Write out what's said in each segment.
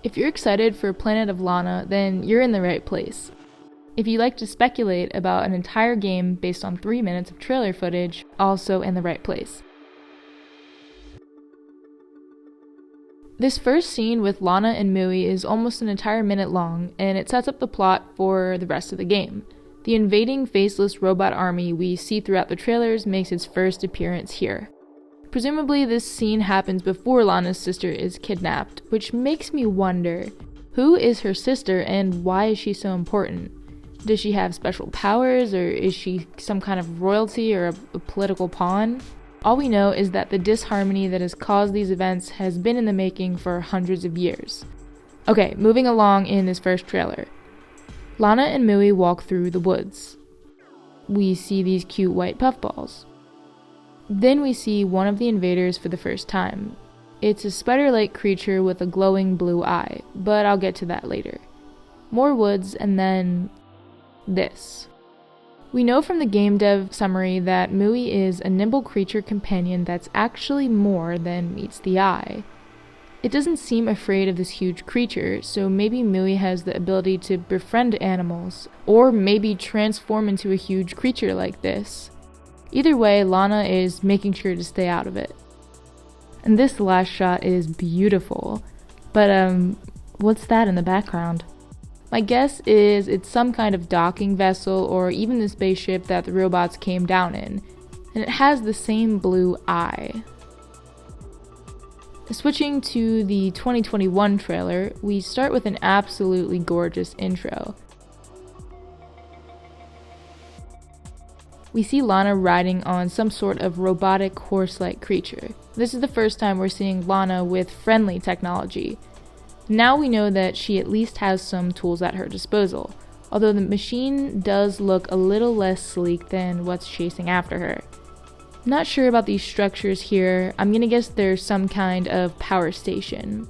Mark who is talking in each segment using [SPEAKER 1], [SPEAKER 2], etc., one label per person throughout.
[SPEAKER 1] If you're excited for Planet of Lana, then you're in the right place. If you like to speculate about an entire game based on 3 minutes of trailer footage, also in the right place. This first scene with Lana and Mui is almost an entire minute long, and it sets up the plot for the rest of the game. The invading faceless robot army we see throughout the trailers makes its first appearance here. Presumably this scene happens before Lana's sister is kidnapped, which makes me wonder, who is her sister and why is she so important? Does she have special powers, or is she some kind of royalty or a political pawn? All we know is that the disharmony that has caused these events has been in the making for hundreds of years. Okay, moving along in this first trailer. Lana and Mui walk through the woods. We see these cute white puffballs. Then we see one of the invaders for the first time. It's a spider-like creature with a glowing blue eye, but I'll get to that later. More woods, and then this. We know from the game dev summary that Mui is a nimble creature companion that's actually more than meets the eye. It doesn't seem afraid of this huge creature, so maybe Mui has the ability to befriend animals, or maybe transform into a huge creature like this. Either way, Lana is making sure to stay out of it. And this last shot is beautiful, but what's that in the background? My guess is it's some kind of docking vessel or even the spaceship that the robots came down in, and it has the same blue eye. Switching to the 2021 trailer, we start with an absolutely gorgeous intro. We see Lana riding on some sort of robotic horse-like creature. This is the first time we're seeing Lana with friendly technology. Now we know that she at least has some tools at her disposal, although the machine does look a little less sleek than what's chasing after her. Not sure about these structures here. I'm gonna guess there's some kind of power station.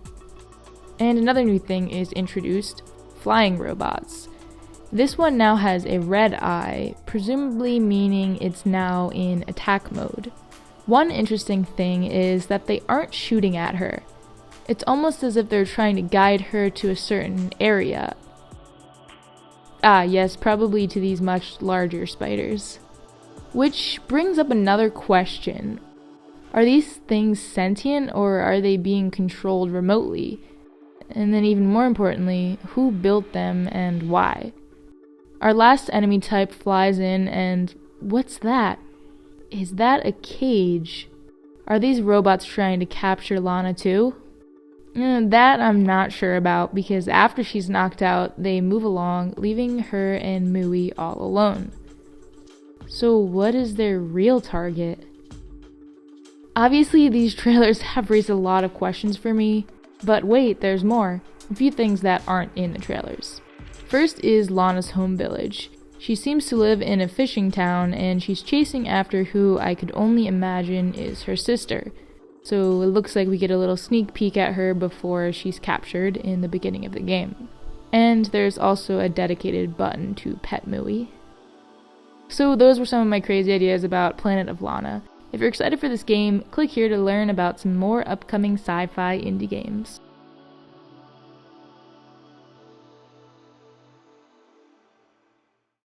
[SPEAKER 1] And another new thing is introduced, flying robots. This one now has a red eye, presumably meaning it's now in attack mode. One interesting thing is that they aren't shooting at her. It's almost as if they're trying to guide her to a certain area. Ah, yes, probably to these much larger spiders. Which brings up another question. Are these things sentient, or are they being controlled remotely? And then even more importantly, who built them and why? Our last enemy type flies in, and what's that? Is that a cage? Are these robots trying to capture Lana too? That I'm not sure about, because after she's knocked out, they move along, leaving her and Mui all alone. So what is their real target? Obviously, these trailers have raised a lot of questions for me, but wait, there's more. A few things that aren't in the trailers. First is Lana's home village. She seems to live in a fishing town, and she's chasing after who I could only imagine is her sister. So it looks like we get a little sneak peek at her before she's captured in the beginning of the game. And there's also a dedicated button to pet Mui. So those were some of my crazy ideas about Planet of Lana. If you're excited for this game, click here to learn about some more upcoming sci-fi indie games.